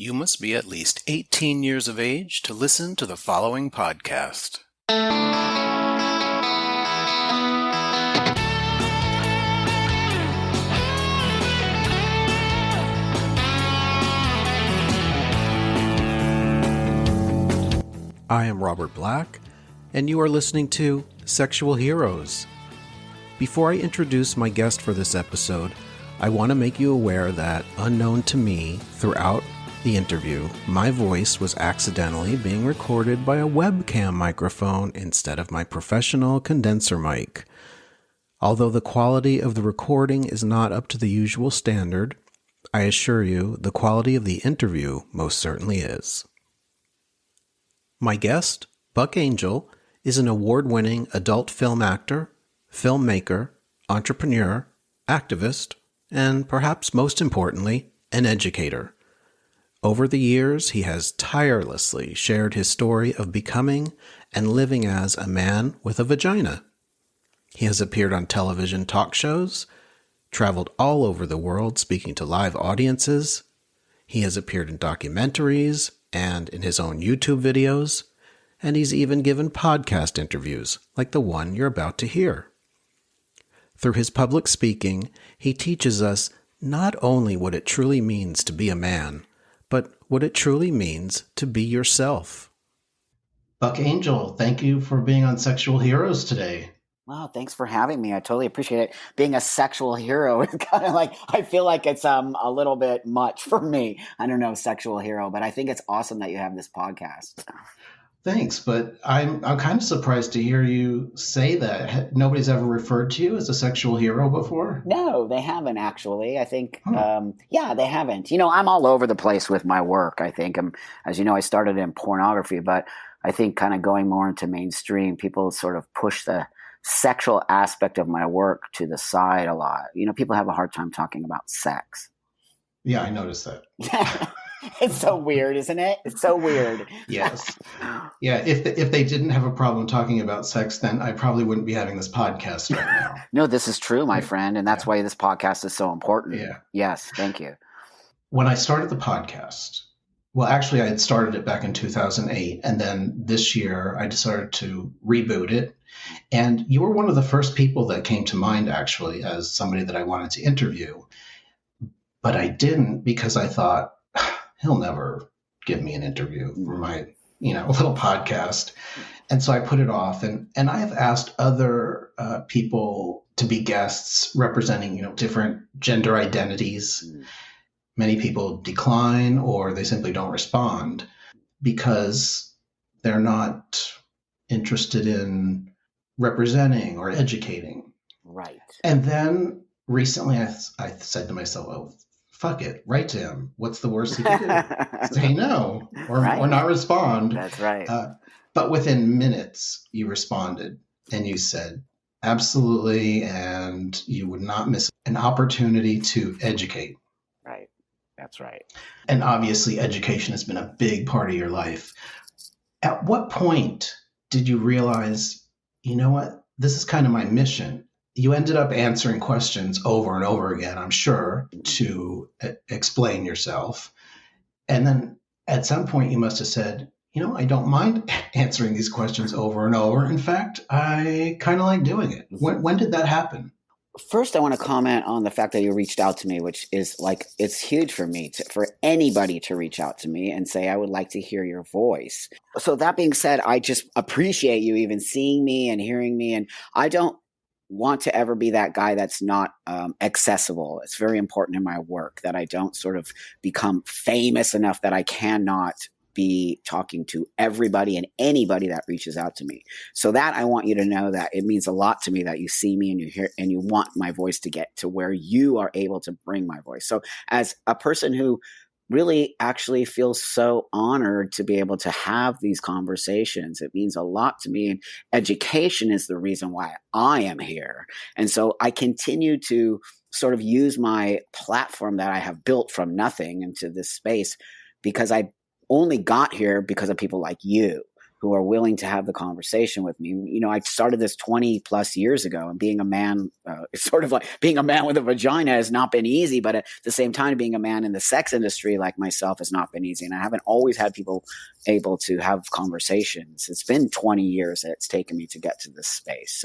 You must be at least 18 years of age to listen to the following podcast. I am Robert Black, and you are listening to Sexual Heroes. Before I introduce my guest for this episode, I want to make you aware that, unknown to me, throughout the interview, my voice was accidentally being recorded by a webcam microphone instead of my professional condenser mic. Although the quality of the recording is not up to the usual standard, I assure you the quality of the interview most certainly is. My guest, Buck Angel, is an award-winning adult film actor, filmmaker, entrepreneur, activist, and perhaps most importantly, an educator. Over the years, he has tirelessly shared his story of becoming and living as a man with a vagina. He has appeared on television talk shows, traveled all over the world speaking to live audiences. He has appeared in documentaries and in his own YouTube videos, and he's even given podcast interviews like the one you're about to hear. Through his public speaking, he teaches us not only what it truly means to be a man, but what it truly means to be yourself. Buck Angel, thank you for being on Sexual Heroes today. Wow, thanks for having me. I totally appreciate it. Being a sexual hero is kind of like, I feel like it's a little bit much for me. I don't know, sexual hero, but I think it's awesome that you have this podcast. Thanks, but I'm kind of surprised to hear you say that. Nobody's ever referred to you as a sexual hero before? No, they haven't actually. I think, they haven't. You know, I'm all over the place with my work, I think. As you know, I started in pornography, but I think kind of going more into mainstream, people sort of push the sexual aspect of my work to the side a lot. You know, people have a hard time talking about sex. Yeah, I noticed that. It's so weird, isn't it? It's so weird. Yes. Yeah, if they didn't have a problem talking about sex, then I probably wouldn't be having this podcast right now. No, this is true, my friend, and that's why this podcast is so important. Yeah. Yes, thank you. When I started the podcast, well, actually, I had started it back in 2008, and then this year I decided to reboot it. And you were one of the first people that came to mind, actually, as somebody that I wanted to interview. But I didn't because I thought, he'll never give me an interview for my, little podcast. And so I put it off. And I have asked other people to be guests representing, different gender identities. Many people decline or they simply don't respond because they're not interested in representing or educating. Right. And then recently I said to myself, oh, fuck it, write to him. What's the worst he can do? Say no or not respond. That's right. But within minutes, you responded and you said, absolutely, and you would not miss an opportunity to educate. Right. That's right. And obviously, education has been a big part of your life. At what point did you realize, you know what, this is kind of my mission? You ended up answering questions over and over again, I'm sure, to explain yourself. And then at some point you must have said, I don't mind answering these questions over and over. In fact, I kind of like doing it. When did that happen? First, I want to comment on the fact that you reached out to me, which is it's huge for me, for anybody to reach out to me and say, I would like to hear your voice. So that being said, I just appreciate you even seeing me and hearing me. And I don't want to ever be that guy that's not accessible. It's very important in my work that I don't sort of become famous enough that I cannot be talking to everybody and anybody that reaches out to me. So that I want you to know that it means a lot to me that you see me and you hear and you want my voice to get to where you are able to bring my voice. So as a person who really actually feels so honored to be able to have these conversations, it means a lot to me. And education is the reason why I am here. And so I continue to sort of use my platform that I have built from nothing into this space because I only got here because of people like you. who are willing to have the conversation with me. I started this 20 plus years ago, and being a man, it's sort of like being a man with a vagina has not been easy, but at the same time, being a man in the sex industry like myself has not been easy. And I haven't always had people able to have conversations. It's been 20 years that it's taken me to get to this space.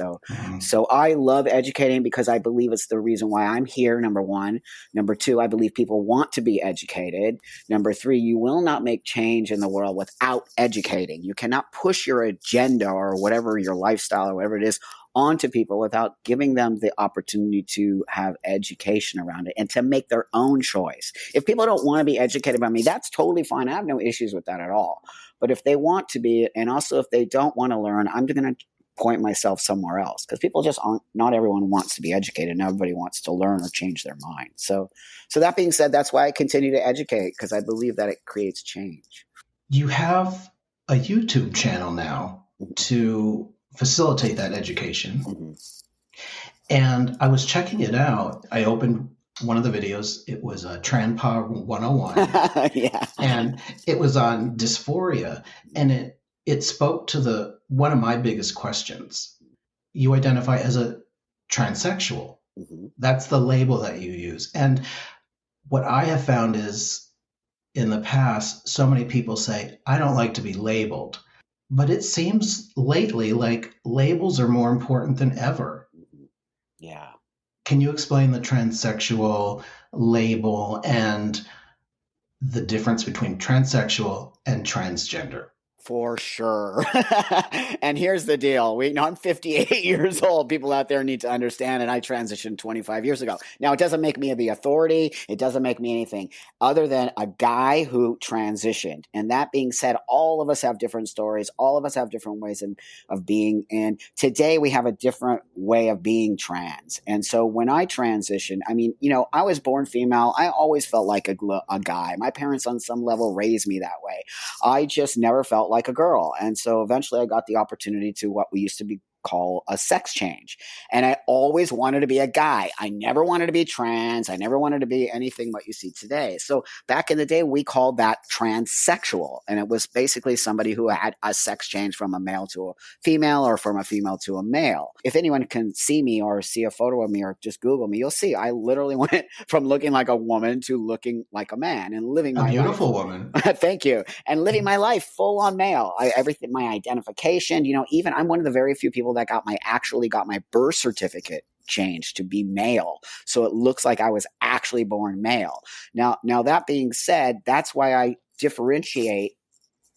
So I love educating because I believe it's the reason why I'm here, number one. Number two, I believe people want to be educated. Number three, you will not make change in the world without educating. You cannot push your agenda or whatever, your lifestyle or whatever it is, onto people without giving them the opportunity to have education around it and to make their own choice. If people don't want to be educated by me, that's totally fine. I have no issues with that at all. But if they want to be, and also if they don't want to learn, I'm going to point myself somewhere else, because people just aren't, not everyone wants to be educated, and everybody wants to learn or change their mind. So that being said, that's why I continue to educate, because I believe that it creates change. You have a YouTube channel now to facilitate that education. Mm-hmm. And I was checking it out. I opened one of the videos. It was a Tranpa 101. Yeah. And it was on dysphoria. And it spoke to one of my biggest questions. You identify as a transsexual. Mm-hmm. That's the label that you use. And what I have found is, in the past, so many people say, I don't like to be labeled. But it seems lately like labels are more important than ever. Yeah. Can you explain the transsexual label and the difference between transsexual and transgender? For sure. And here's the deal. I'm 58 years old. People out there need to understand, and I transitioned 25 years ago. Now, it doesn't make me the authority. It doesn't make me anything other than a guy who transitioned. And that being said, all of us have different stories. All of us have different ways of being. And today we have a different way of being trans. And so when I transitioned, I was born female. I always felt like a guy. My parents on some level raised me that way. I just never felt like a girl. And so eventually I got the opportunity to what we used to call a sex change. And I always wanted to be a guy. I never wanted to be trans. I never wanted to be anything what you see today. So back in the day, we called that transsexual. And it was basically somebody who had a sex change from a male to a female, or from a female to a male. If anyone can see me or see a photo of me or just Google me, you'll see I literally went from looking like a woman to looking like a man and living my life. A beautiful woman. Thank you. And living my life full on male. Everything, my identification, even I'm one of the very few people that actually got my birth certificate changed to be male. So it looks like I was actually born male. Now that being said, that's why I differentiate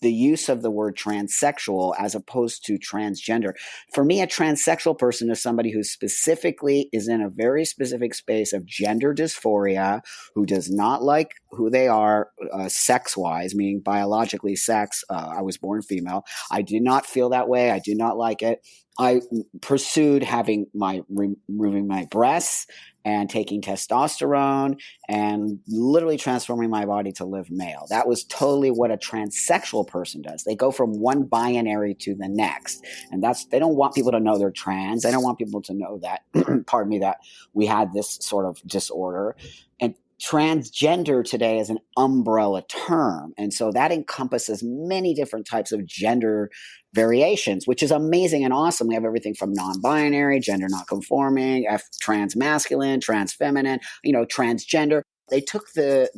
the use of the word transsexual as opposed to transgender. For me, a transsexual person is somebody who specifically is in a very specific space of gender dysphoria, who does not like who they are sex-wise, meaning biologically sex. I was born female. I did not feel that way. I did not like it. I pursued removing my breasts and taking testosterone and literally transforming my body to live male. That was totally what a transsexual person does. They go from one binary to the next. And they don't want people to know they're trans. They don't want people to know that, pardon me, that we had this sort of disorder. And transgender today is an umbrella term. And so that encompasses many different types of gender variations, which is amazing and awesome. We have everything from non-binary, gender non-conforming, trans masculine, trans feminine, transgender. They took the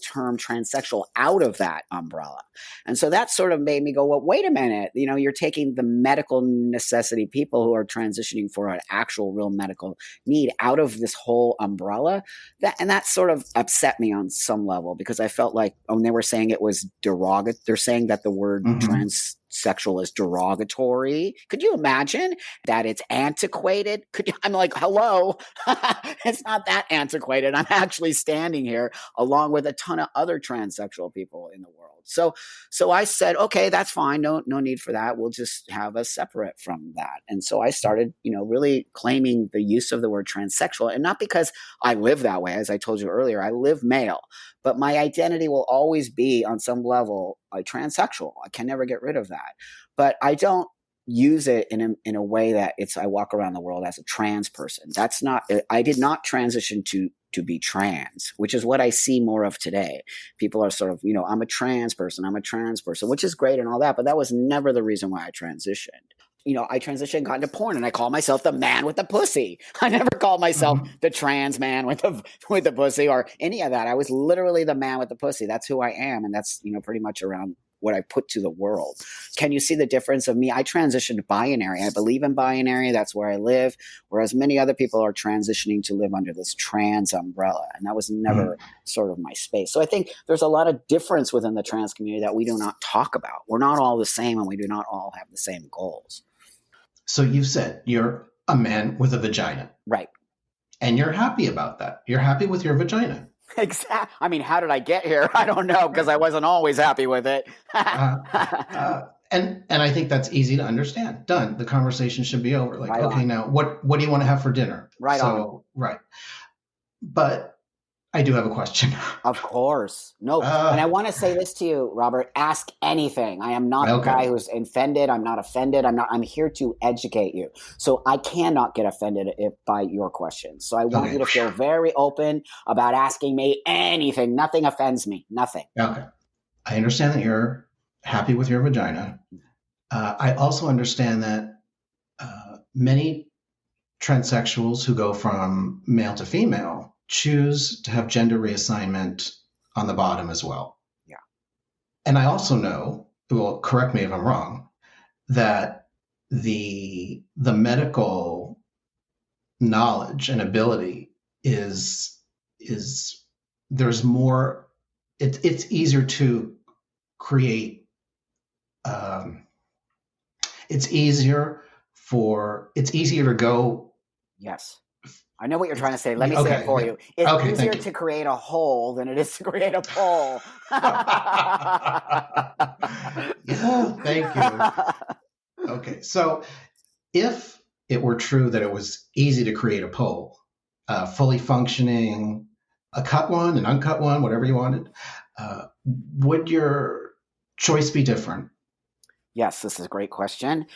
term transsexual out of that umbrella. And so that sort of made me go, well, wait a minute, you're taking the medical necessity people who are transitioning for an actual real medical need out of this whole umbrella. That sort of upset me on some level, because I felt like when they were saying it was derogatory, they're saying that the word transsexual is derogatory. Could you imagine that it's antiquated? I'm like, hello, it's not that antiquated. I'm actually standing here along with a ton of other transsexual people in the world. So I said, okay, that's fine. No need for that. We'll just have us separate from that. And so I started, really claiming the use of the word transsexual, and not because I live that way. As I told you earlier, I live male, but my identity will always be on some level a transsexual. I can never get rid of that, but I don't use it in a way that I walk around the world as a trans person. That's not, I did not transition to be trans, which is what I see more of today. People are sort of, I'm a trans person, which is great and all that, but that was never the reason why I transitioned. I transitioned, got into porn, and I call myself the man with the pussy. I never called myself the trans man with the pussy or any of that. I was literally the man with the pussy. That's who I am, and that's pretty much around what I put to the world. Can you see the difference of me? I transitioned binary. I believe in binary. That's where I live. Whereas many other people are transitioning to live under this trans umbrella. And that was never sort of my space. So I think there's a lot of difference within the trans community that we do not talk about. We're not all the same, and we do not all have the same goals. So you've said you're a man with a vagina. Right. And you're happy about that. You're happy with your vagina. Exactly. I mean, how did I get here? I don't know, because I wasn't always happy with it. And I think that's easy to understand. Done. The conversation should be over. Like, Right okay, on. now what do you want to have for dinner? Right on. Right. But I do have a question. Of course. No. And I want to say this to you, Robert. Ask anything. I am not a guy who's offended. I'm not offended. I'm here to educate you. So I cannot get offended by your questions. So I want you to feel very open about asking me anything. Nothing offends me. Nothing. Okay. I understand that you're happy with your vagina. I also understand that many transsexuals who go from male to female choose to have gender reassignment on the bottom as well. Yeah. And I also know, well, correct me if I'm wrong, that the medical knowledge and ability is there's more, it's easier to create, it's easier to go. Yes. I know what you're trying to say. Let me say it for you. It's easier to create a hole than it is to create a pole. Yeah, thank you. Okay, so if it were true that it was easy to create a pole, fully functioning, a cut one, an uncut one, whatever you wanted, would your choice be different? Yes, this is a great question.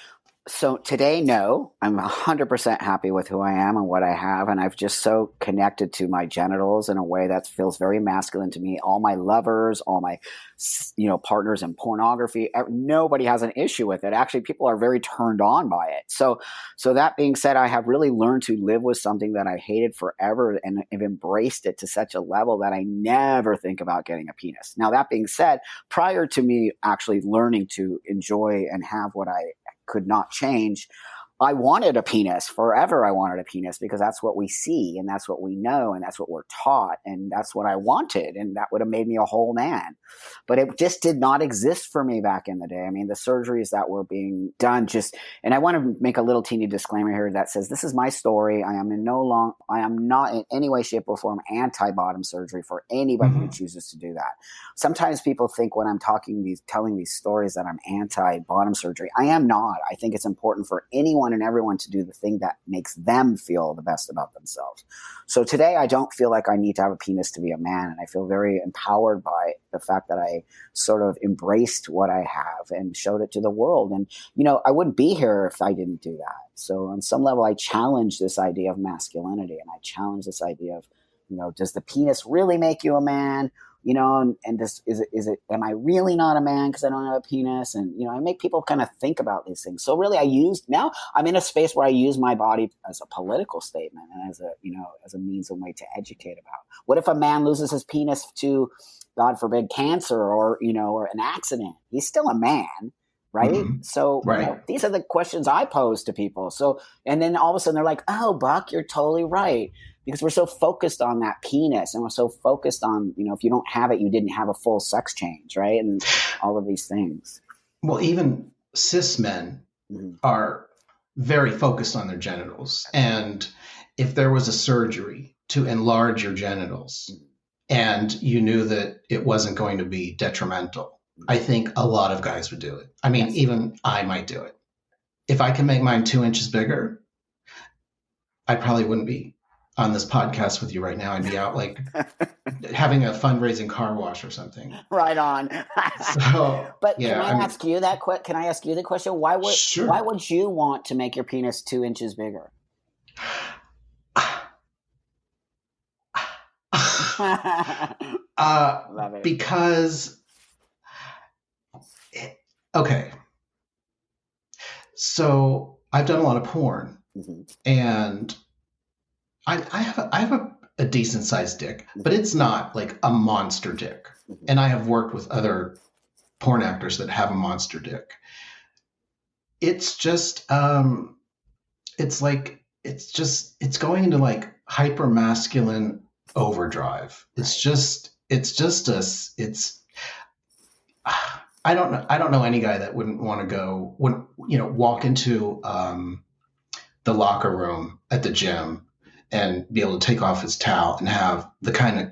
So today, no, I'm 100% happy with who I am and what I have. And I've just so connected to my genitals in a way that feels very masculine to me. All my lovers, all my, partners in pornography, nobody has an issue with it. Actually, people are very turned on by it. So that being said, I have really learned to live with something that I hated forever and have embraced it to such a level that I never think about getting a penis. Now, that being said, prior to me actually learning to enjoy and have what I could not change, I wanted a penis forever. I wanted a penis because that's what we see and that's what we know and that's what we're taught and that's what I wanted, and that would have made me a whole man. But it just did not exist for me back in the day. I mean, the surgeries that were being done and I want to make a little teeny disclaimer here that says this is my story. I am not in any way, shape, or form anti-bottom surgery for anybody who chooses to do that. Sometimes people think when I'm telling these stories that I'm anti-bottom surgery. I am not. I think it's important for anyone and everyone to do the thing that makes them feel the best about themselves. So today I don't feel like I need to have a penis to be a man, and I feel very empowered by the fact that I sort of embraced what I have and showed it to the world. And, I wouldn't be here if I didn't do that. So on some level, I challenge this idea of masculinity, and I challenge this idea of, does the penis really make you a man? And this is it, am I really not a man because I don't have a penis? And, I make people kind of think about these things. So really now I'm in a space where I use my body as a political statement and as a means and way to educate about what if a man loses his penis to, God forbid, cancer or an accident. He's still a man. Right. So these are the questions I pose to people. So, and then all of a sudden they're like, oh, Buck, you're totally right. Because we're so focused on that penis and we're so focused on, if you don't have it, you didn't have a full sex change. Right. And all of these things. Well, even cis men are very focused on their genitals. And if there was a surgery to enlarge your genitals and you knew that it wasn't going to be detrimental, I think a lot of guys would do it. I mean, even I might do it. If I can make mine 2 inches bigger, I probably wouldn't be on this podcast with you right now. I'd be out like having a fundraising car wash or something. Right on. So But can yeah, I ask you that? Can I ask you the question? Why sure. would you want to make your penis 2 inches bigger? Love it. Because okay, so I've done a lot of porn, Mm-hmm. and I have a decent sized dick, but it's not like a monster dick. Mm-hmm. And I have worked with other porn actors that have a monster dick. It's just it's going into like hyper masculine overdrive. It's I don't know any guy that wouldn't want to go, would, walk into the locker room at the gym and be able to take off his towel and have the kind of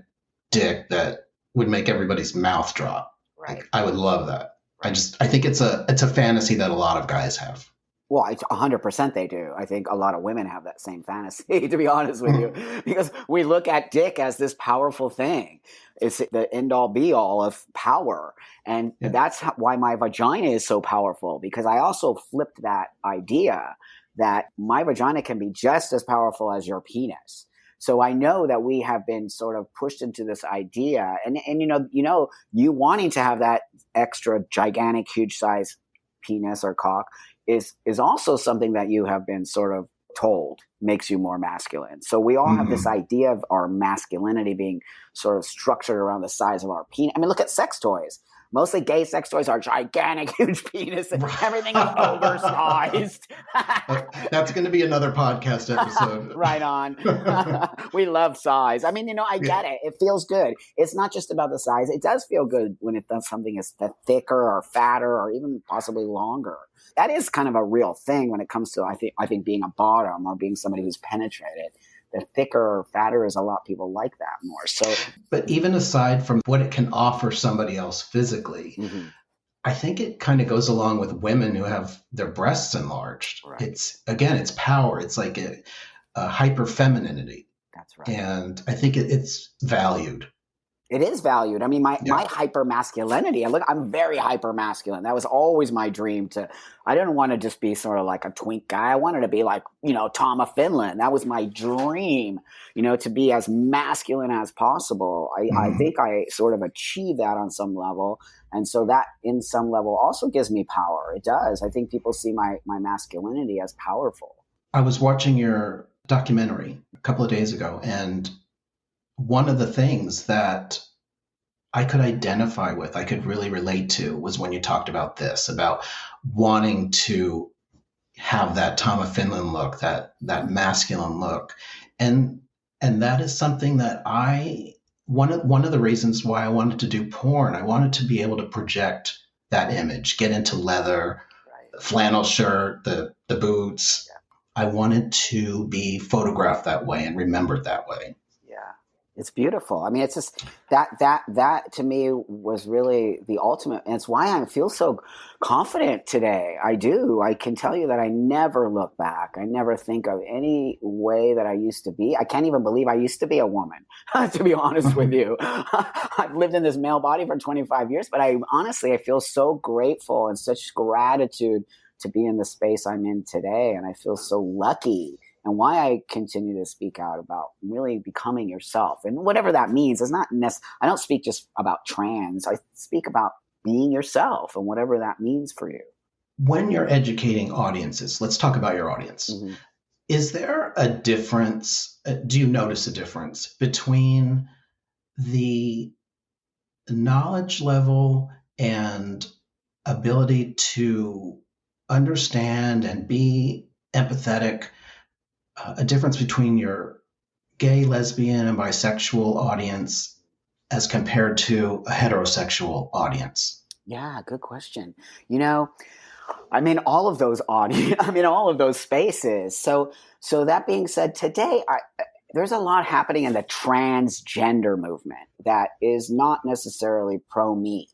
dick that would make everybody's mouth drop. Right. Like, I would love that. I think it's a fantasy that a lot of guys have. Well, 100% they do. I think a lot of women have that same fantasy, to be honest with you, because we look at dick as this powerful thing. It's the end all be all of power. And that's why my vagina is so powerful, because I also flipped that idea that my vagina can be just as powerful as your penis. So I know that we have been sort of pushed into this idea, and you wanting to have that extra gigantic, huge size penis or cock is also something that you have been sort of told makes you more masculine. So we all have this idea of our masculinity being sort of structured around the size of our penis. I mean, look at sex toys. Mostly gay sex toys are gigantic, huge penis, and everything is oversized. That's going to be another podcast episode. Right on. We love size. I mean, I get it. It feels good. It's not just about the size. It does feel good when it does something is thicker or fatter or even possibly longer. That is kind of a real thing when it comes to, I think being a bottom or being somebody who's penetrated. The thicker or fatter is a lot of people like that more. So, but even aside from what it can offer somebody else physically, I think it kind of goes along with women who have their breasts enlarged. Right. It's power. It's like a hyper femininity. That's right. And I think it's valued. It is valued. I mean, my hyper masculinity. I'm very hyper masculine. That was always my dream. I didn't want to just be sort of like a twink guy. I wanted to be like, Tom of Finland. That was my dream, to be as masculine as possible. I think I sort of achieved that on some level. And so that in some level also gives me power. It does. I think people see my masculinity as powerful. I was watching your documentary a couple of days ago, and one of the things that I could identify with, I could really relate to, was when you talked about this, about wanting to have that Tom of Finland look, that masculine look. And that is something that one of the reasons why I wanted to do porn, I wanted to be able to project that image, get into leather, right, flannel shirt, the boots. Yeah. I wanted to be photographed that way and remembered that way. It's beautiful. I mean, it's just that to me was really the ultimate. And it's why I feel so confident today. I do. I can tell you that I never look back. I never think of any way that I used to be. I can't even believe I used to be a woman, to be honest with you. I've lived in this male body for 25 years, but I feel so grateful and such gratitude to be in the space I'm in today. And I feel so lucky. And why I continue to speak out about really becoming yourself, and whatever that means, is not I don't speak just about trans. I speak about being yourself and whatever that means for you. When you're educating audiences, let's talk about your audience. Is there a difference? Do you notice a difference between the knowledge level and ability to understand and be empathetic? A difference between your gay, lesbian, and bisexual audience as compared to a heterosexual audience? Yeah, good question. I'm in all of those all of those spaces. So that being said, today there's a lot happening in the transgender movement that is not necessarily pro me.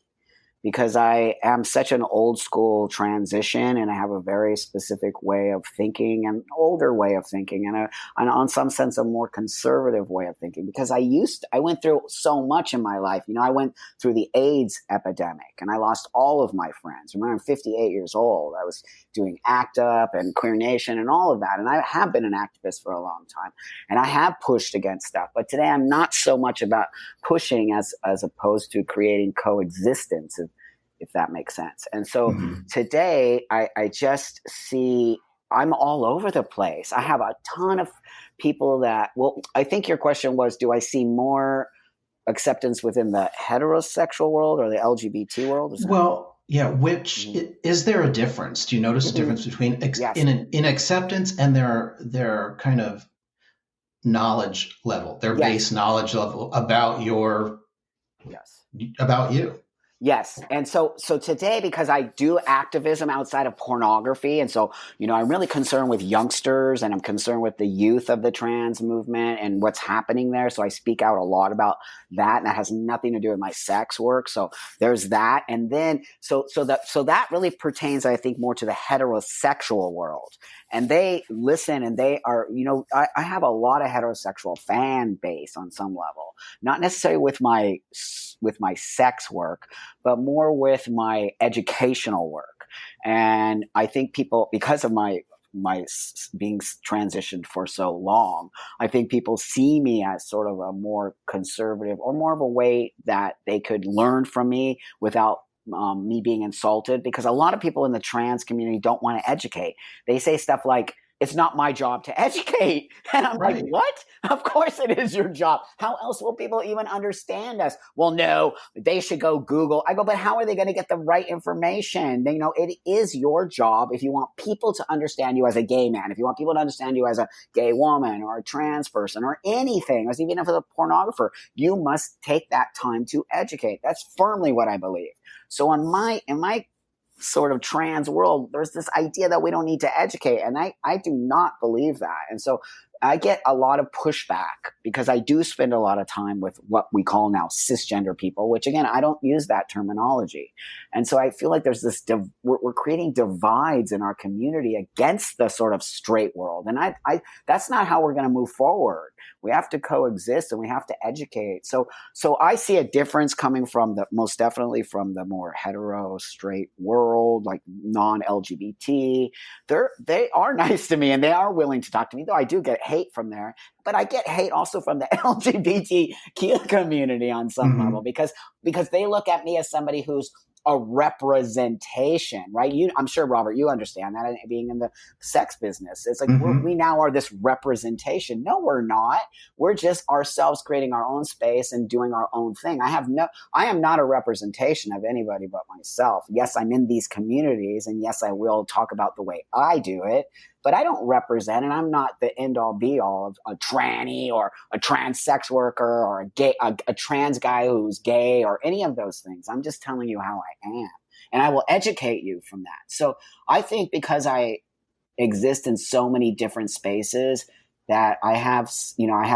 because I am such an old school transition, and I have a very specific way of thinking, an older way of thinking, and on some sense a more conservative way of thinking, because I went through so much in my life. I went through the AIDS epidemic and I lost all of my friends. When I'm 58 years old, I was doing ACT UP and Queer Nation and all of that. And I have been an activist for a long time, and I have pushed against stuff. But today I'm not so much about pushing as opposed to creating coexistence, if that makes sense. And so today I just see I'm all over the place. I have a ton of people that, well, I think your question was, do I see more acceptance within the heterosexual world or the LGBT world? Well, yeah. Which is there a difference? Do you notice a difference between in acceptance and their kind of knowledge level, their base knowledge level about about you? Yes. And so today, because I do activism outside of pornography, and so, I'm really concerned with youngsters, and I'm concerned with the youth of the trans movement and what's happening there. So I speak out a lot about that, and that has nothing to do with my sex work. So there's that. And then, so that really pertains, I think, more to the heterosexual world. And they listen, and they are, I have a lot of heterosexual fan base on some level, not necessarily with my sex work, but more with my educational work. And I think people, because of my being transitioned for so long, I think people see me as sort of a more conservative, or more of a way that they could learn from me without me being insulted, because a lot of people in the trans community don't want to educate. They say stuff like, it's not my job to educate. And I'm like, what? Of course it is your job. How else will people even understand us? Well, no, they should go Google. I go, but how are they going to get the right information? It is your job. If you want people to understand you as a gay man, if you want people to understand you as a gay woman or a trans person or anything, or even if it's a pornographer, you must take that time to educate. That's firmly what I believe. So in my sort of trans world, there's this idea that we don't need to educate. And I do not believe that. And so I get a lot of pushback, because I do spend a lot of time with what we call now cisgender people, which again, I don't use that terminology. And so I feel like there's this, we're creating divides in our community against the sort of straight world. And I that's not how we're going to move forward. We have to coexist, and we have to educate. So I see a difference coming from most definitely from the more hetero straight world, like non-LGBT. They are nice to me, and they are willing to talk to me, though I do get hate from there. But I get hate also from the LGBTQ community on some level, because they look at me as somebody who's a representation, right? I'm sure, Robert, you understand that, being in the sex business. It's like we now are this representation. No, we're not. We're just ourselves creating our own space and doing our own thing. I am not a representation of anybody but myself. Yes, I'm in these communities, and yes, I will talk about the way I do it, but I don't represent, and I'm not the end all be all of a tranny or a trans sex worker or a trans guy who's gay or any of those things. I'm just telling you how I am, and I will educate you from that. So I think because I exist in so many different spaces, that I have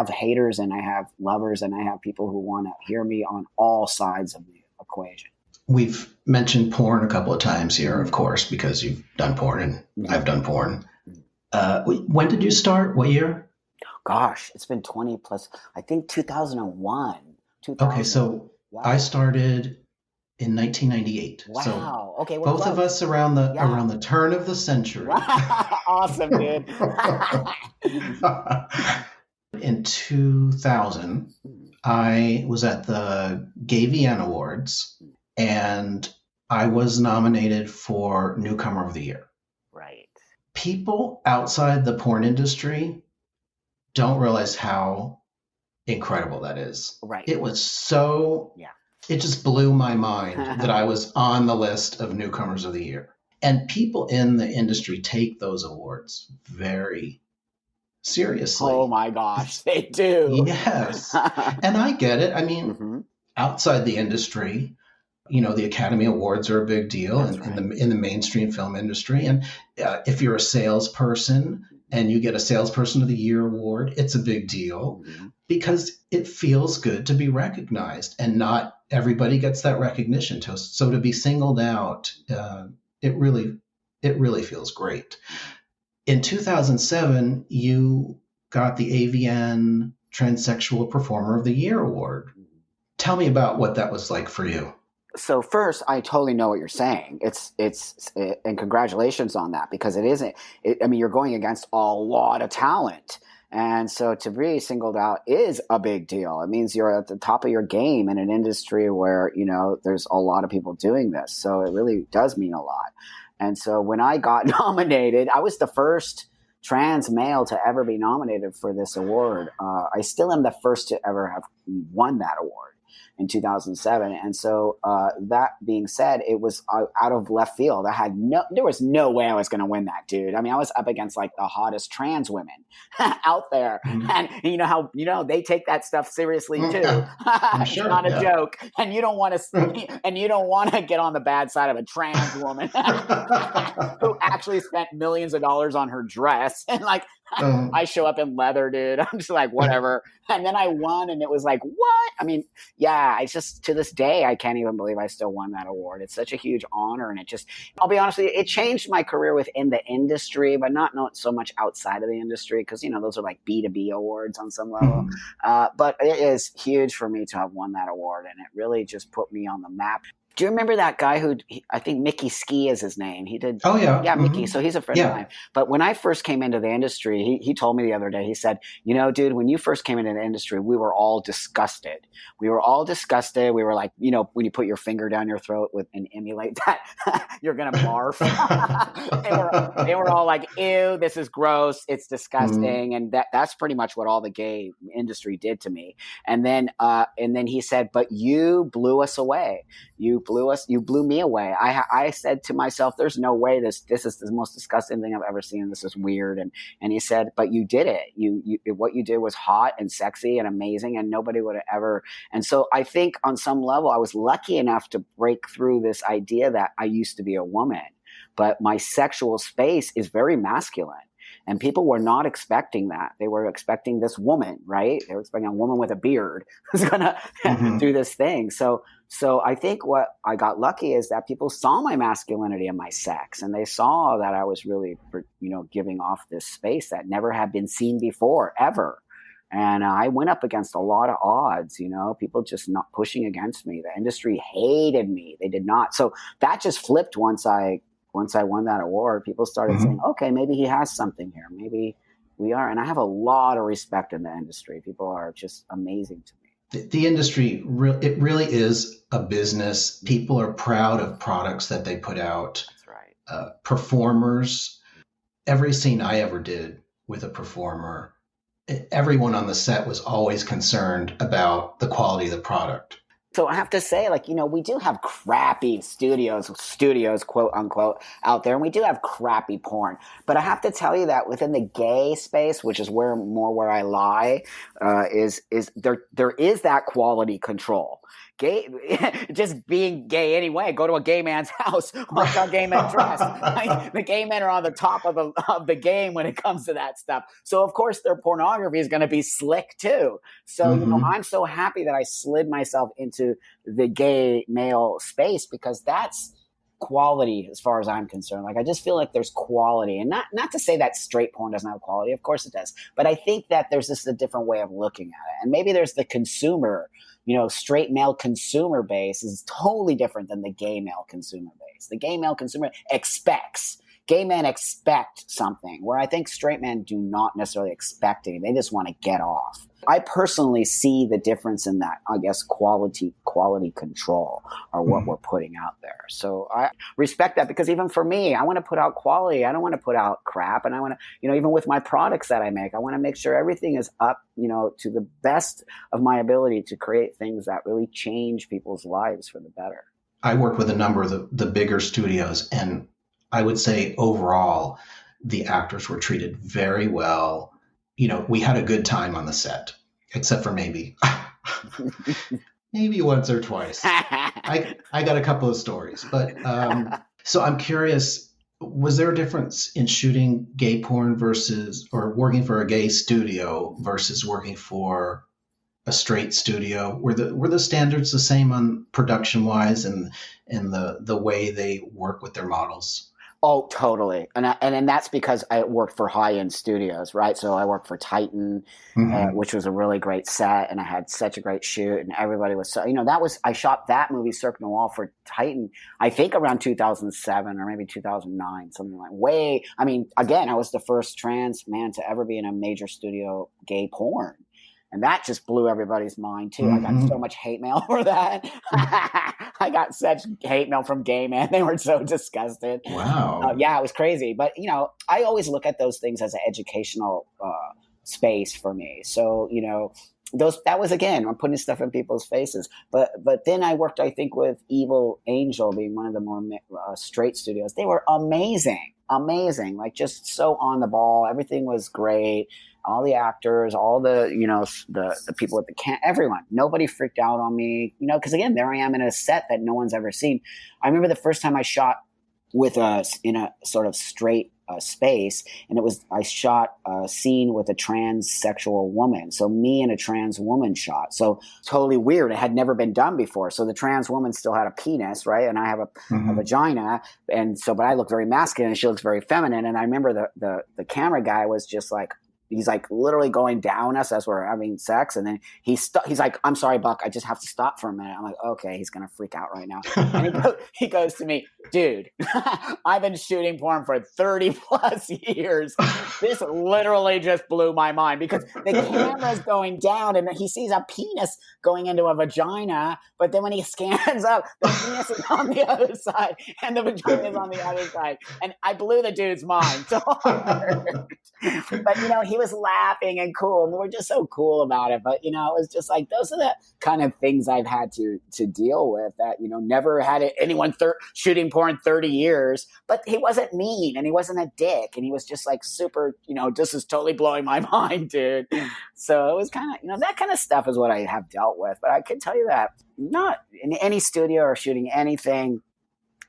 haters, and I have lovers, and I have people who want to hear me on all sides of the equation. We've mentioned porn a couple of times here, of course, because you've done porn and I've done porn. When did you start? What year? Gosh, it's been 20 plus, I think 2001. Okay, so I started in 1998. Wow. So okay, both of us around the turn of the century. Awesome, dude. In 2000, I was at the Gay Vienna Awards, and I was nominated for Newcomer of the Year. Right. People outside the porn industry don't realize how incredible that is. Right. It was so, it just blew my mind that I was on the list of Newcomers of the Year. And people in the industry take those awards very seriously. Oh my gosh, they do. Yes. And I get it. I mean, outside the industry, the Academy Awards are a big deal in the mainstream film industry. And if you're a salesperson, and you get a Salesperson of the Year award, it's a big deal because it feels good to be recognized, and not everybody gets that recognition. So to be singled out, it really feels great. In 2007, you got the AVN Transsexual Performer of the Year award. Tell me about what that was like for you. So first, I totally know what you're saying. And congratulations on that, because it isn't. I mean, you're going against a lot of talent, and so to be singled out is a big deal. It means you're at the top of your game in an industry where there's a lot of people doing this. So it really does mean a lot. And so when I got nominated, I was the first trans male to ever be nominated for this award. I still am the first to ever have won that award in 2007. And so that being said, it was out of left field. There was no way I was going to win that, dude. I mean, I was up against like the hottest trans women out there. And you know how, they take that stuff seriously too. It's not a joke. And you don't want to get on the bad side of a trans woman who actually spent millions of dollars on her dress. And like, I show up in leather, dude. I'm just like, whatever. And then I won, and it was like, what? I mean, yeah, it's just, to this day, I can't even believe I still won that award. It's such a huge honor. And I'll be honest with you, it changed my career within the industry, but not so much outside of the industry, because, those are like B2B awards on some level. But it is huge for me to have won that award. And it really just put me on the map. Do you remember that guy I think Mickey Ski is his name? He did. Oh, yeah. Yeah, Mickey. So he's a friend of mine. But when I first came into the industry, he told me the other day, he said, dude, when you first came into the industry, we were all disgusted. We were like, when you put your finger down your throat and emulate that, you're going to barf. they were all like, ew, this is gross. It's disgusting. And that's pretty much what all the gay industry did to me. And then he said, but you blew us away. You blew me away. I said to myself, there's no way this is the most disgusting thing I've ever seen. This is weird. And he said, but you did it. What you did was hot and sexy and amazing, and nobody would have ever. And so I think on some level, I was lucky enough to break through this idea that I used to be a woman, but my sexual space is very masculine. And people were not expecting that. They were expecting this woman, right? They were expecting a woman with a beard who's going to do this thing. So I think what I got lucky is that people saw my masculinity and my sex, and they saw that I was really, giving off this space that never had been seen before, ever. And I went up against a lot of odds, people just not pushing against me. The industry hated me. They did not. So that just flipped once I won that award. People started saying, okay, maybe he has something here. Maybe we are. And I have a lot of respect in the industry. People are just amazing to me. The industry, it really is a business. People are proud of products that they put out. That's right. Performers, every scene I ever did with a performer, everyone on the set was always concerned about the quality of the product. So I have to say, we do have crappy studios, quote unquote, out there, and we do have crappy porn. But I have to tell you that within the gay space, which is where I lie, is there is that quality control. Gay, just being gay anyway. Go to a gay man's house. Watch how gay men dress. The gay men are on the top of the game when it comes to that stuff. So of course their pornography is going to be slick too. So I'm so happy that I slid myself into the gay male space, because that's quality as far as I'm concerned. I just feel like there's quality, and not to say that straight porn doesn't have quality. Of course it does. But I think that there's just a different way of looking at it. And maybe there's the consumer, straight male consumer base is totally different than the gay male consumer base. The gay male consumer gay men expect something, where I think straight men do not necessarily expect anything. They just want to get off. I personally see the difference in that, I guess, quality control, or what we're putting out there. So I respect that, because even for me, I want to put out quality. I don't want to put out crap. And I want to, even with my products that I make, I want to make sure everything is up, to the best of my ability to create things that really change people's lives for the better. I work with a number of the bigger studios, and I would say overall, the actors were treated very well. We had a good time on the set, except for maybe once or twice. I got a couple of stories, but so I'm curious, Was there a difference in shooting gay porn or working for a gay studio versus working for a straight studio? Were the standards the same on production wise and the way they work with their models? Oh, totally. And that's because I worked for high-end studios, right? So I worked for Titan, Mm-hmm. which was a really great set, and I had such a great shoot, and everybody was so, I shot that movie, Cirque Noir, for Titan, I think around 2007 or maybe 2009, something like again, I was the first trans man to ever be in a major studio gay porn. And that just blew everybody's mind too. I got so Mm-hmm. much hate mail for that. I got such hate mail from gay men. They were so disgusted. Wow. Yeah, it was crazy. But I always look at those things as an educational space for me. So that was, again, I'm putting stuff in people's faces. But then I worked, I think, with Evil Angel, being one of the more straight studios. They were amazing, like just so on the ball. Everything was great. All the actors, all the the people at the camp, everyone. Nobody freaked out on me, because again, there I am in a set that no one's ever seen. I remember the first time I shot with us in a sort of straight space, and I shot a scene with a transsexual woman. So me and a trans woman shot. So totally weird. It had never been done before. So the trans woman still had a penis, right? And I have a Mm-hmm. vagina. And so, but I look very masculine and she looks very feminine. And I remember the camera guy was just like, he's like literally going down us as we're having sex. And then he's like, "I'm sorry, Buck, I just have to stop for a minute." I'm like, okay, he's going to freak out right now. And he goes to me, "Dude, I've been shooting porn for 30 plus years. This literally just blew my mind," because the camera's going down and he sees a penis going into a vagina. But then when he scans up, the penis is on the other side and the vagina is on the other side. And I blew the dude's mind so hard. But he was laughing and cool, and we were just so cool about it. But it was just like, those are the kind of things I've had to deal with. That never had anyone shooting porn 30 years, but he wasn't mean and he wasn't a dick, and he was just like super. This is totally blowing my mind, dude. So it was kind of that kind of stuff is what I have dealt with. But I can tell you that not in any studio or shooting anything,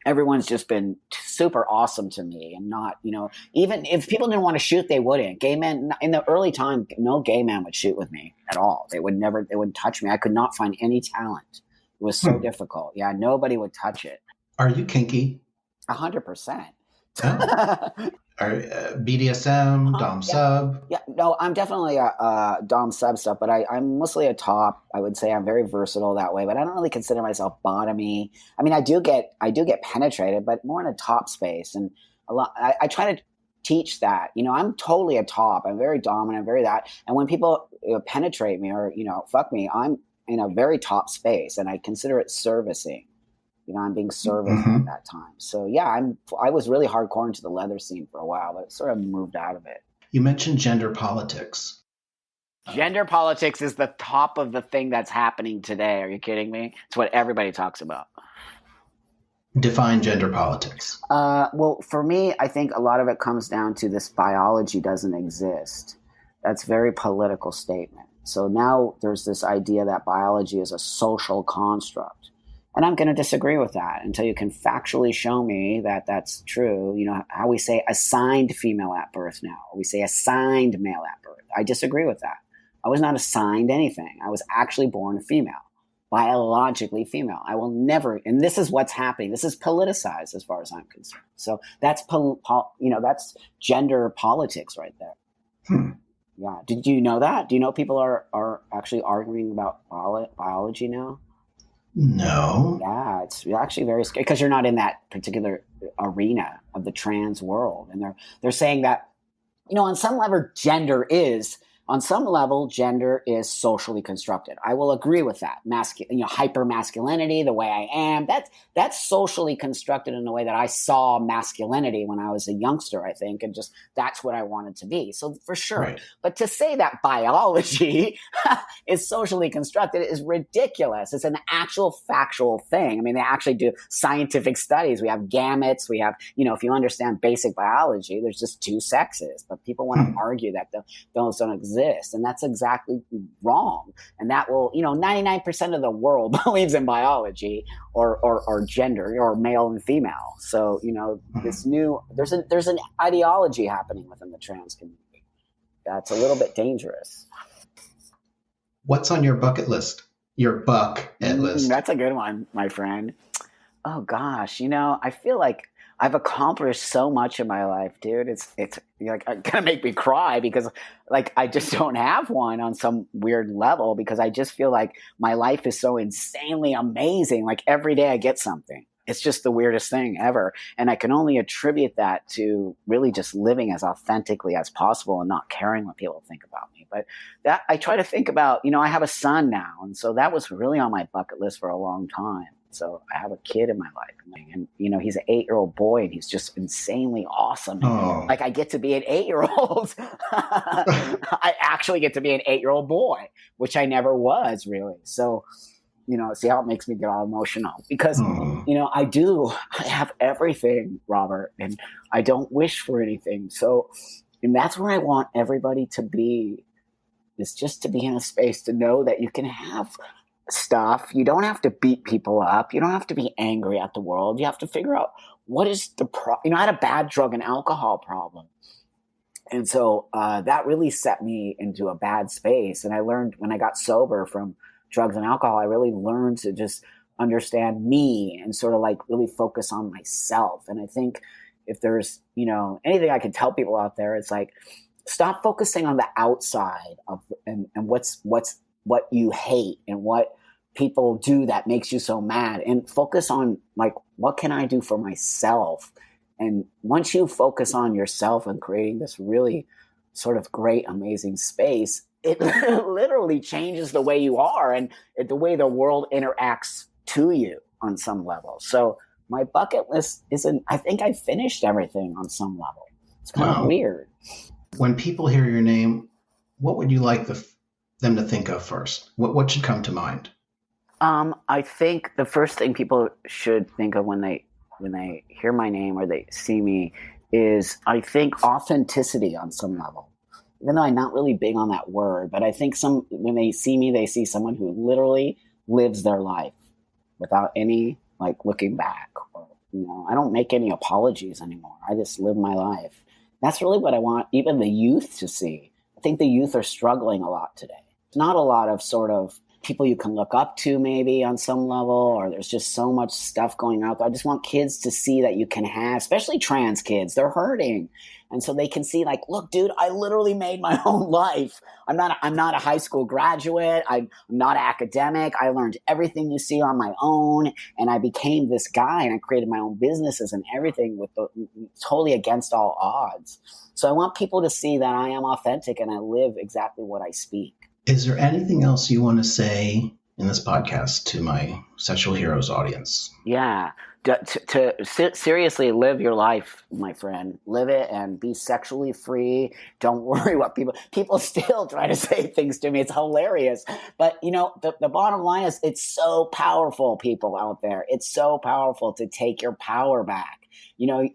everyone's just been super awesome to me. And not, even if people didn't want to shoot, they wouldn't. Gay men in the early time, no gay man would shoot with me at all. They wouldn't touch me. I could not find any talent. It was so difficult. Yeah. Nobody would touch it. Are you kinky? 100%. Oh. BDSM, Dom sub? Yeah, no, I'm definitely a Dom sub stuff, but I'm mostly a top. I would say I'm very versatile that way, but I don't really consider myself bottomy. I mean, I do get penetrated, but more in a top space. And I try to teach that. I'm totally a top. I'm very dominant, very that. And when people penetrate me or fuck me, I'm in a very top space, and I consider it servicing. I'm being serviced at that time. So yeah, I was really hardcore into the leather scene for a while, but sort of moved out of it. You mentioned gender politics. Gender politics is the top of the thing that's happening today. Are you kidding me? It's what everybody talks about. Define gender politics. Well, for me, I think a lot of it comes down to this biology doesn't exist. That's a very political statement. So now there's this idea that biology is a social construct. And I'm going to disagree with that until you can factually show me that that's true. How we say assigned female at birth now. We say assigned male at birth. I disagree with that. I was not assigned anything. I was actually born a female, biologically female. I will never, and this is what's happening. This is politicized as far as I'm concerned. So that's, that's gender politics right there. Yeah. Did you know that? Do you know people are actually arguing about biology now? No. Yeah, it's actually very scary because you're not in that particular arena of the trans world. And they're saying that, on some level, gender is socially constructed. I will agree with that. Hyper masculinity, the way I am, that's socially constructed in the way that I saw masculinity when I was a youngster, I think, and just that's what I wanted to be. So for sure. Right. But to say that biology is socially constructed is ridiculous. It's an actual factual thing. I mean, they actually do scientific studies. We have gametes. We have, if you understand basic biology, there's just two sexes. But people want to argue that those don't exist. exist. And that's exactly wrong. And that will, 99% of the world believes in biology or gender or male and female. So, there's an ideology happening within the trans community that's a little bit dangerous. What's on your bucket list? Your bucket list. That's a good one, my friend. Oh gosh, I feel like I've accomplished so much in my life, dude. It's gonna make me cry because like I just don't have one on some weird level because I just feel like my life is so insanely amazing. Like every day I get something. It's just the weirdest thing ever. And I can only attribute that to really just living as authentically as possible and not caring what people think about me. But that I try to think about, I have a son now. And so that was really on my bucket list for a long time. So I have a kid in my life and he's an 8-year-old boy and he's just insanely awesome. Oh. Like I get to be an 8-year-old. I actually get to be an 8-year-old boy, which I never was really. So, see how it makes me get all emotional because, I have everything, Robert, and I don't wish for anything. So, and that's where I want everybody to be, is just to be in a space to know that you can have stuff. You don't have to beat people up. You don't have to be angry at the world. You have to figure out what is the problem. I had a bad drug and alcohol problem. And so that really set me into a bad space. And I learned when I got sober from drugs and alcohol, I really learned to just understand me and sort of like really focus on myself. And I think if there's, anything I can tell people out there, it's like, stop focusing on the outside of and what you hate and what people do that makes you so mad, and focus on like, what can I do for myself? And once you focus on yourself and creating this really sort of great, amazing space, it literally changes the way you are and the way the world interacts to you on some level. So my bucket list I think I finished everything on some level. It's kind of weird. When people hear your name, what would you like them to think of first? What should come to mind? I think the first thing people should think of when they hear my name or they see me is, I think, authenticity on some level. Even though I'm not really big on that word, but I think when they see me, they see someone who literally lives their life without any like looking back. Or, I don't make any apologies anymore. I just live my life. That's really what I want even the youth to see. I think the youth are struggling a lot today. It's not a lot of sort of people you can look up to maybe on some level, or there's just so much stuff going out there. I just want kids to see that you can have, especially trans kids, they're hurting. And so they can see like, look, dude, I literally made my own life. I'm not a high school graduate. I'm not academic. I learned everything you see on my own. And I became this guy and I created my own businesses and everything totally against all odds. So I want people to see that I am authentic and I live exactly what I speak. Is there anything else you want to say in this podcast to my Sexual Heroes audience? Yeah. To seriously live your life, my friend. Live it and be sexually free. Don't worry what people still try to say things to me. It's hilarious. But, the bottom line is it's so powerful, people out there. It's so powerful to take your power back.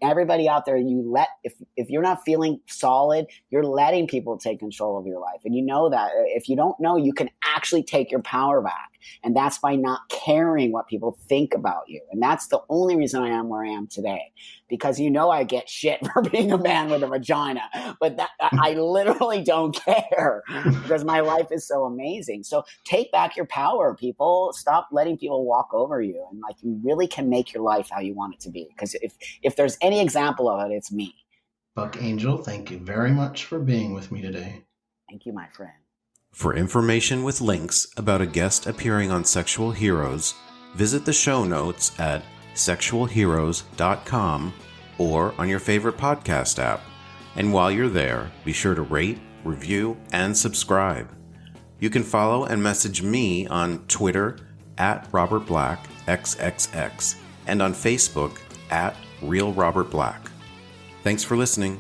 Everybody out there, if you're not feeling solid, you're letting people take control of your life. And you know that. If you don't know, you can actually take your power back. And that's by not caring what people think about you. And that's the only reason I am where I am today. Because I get shit for being a man with a vagina. But I literally don't care because my life is so amazing. So take back your power, people. Stop letting people walk over you. And like, you really can make your life how you want it to be. Because if there's any example of it, it's me. Buck Angel, thank you very much for being with me today. Thank you, my friend. For information with links about a guest appearing on Sexual Heroes, visit the show notes at sexualheroes.com or on your favorite podcast app. And while you're there, be sure to rate, review, and subscribe. You can follow and message me on Twitter at Robert Black XXX and on Facebook at Real Robert Black. Thanks for listening.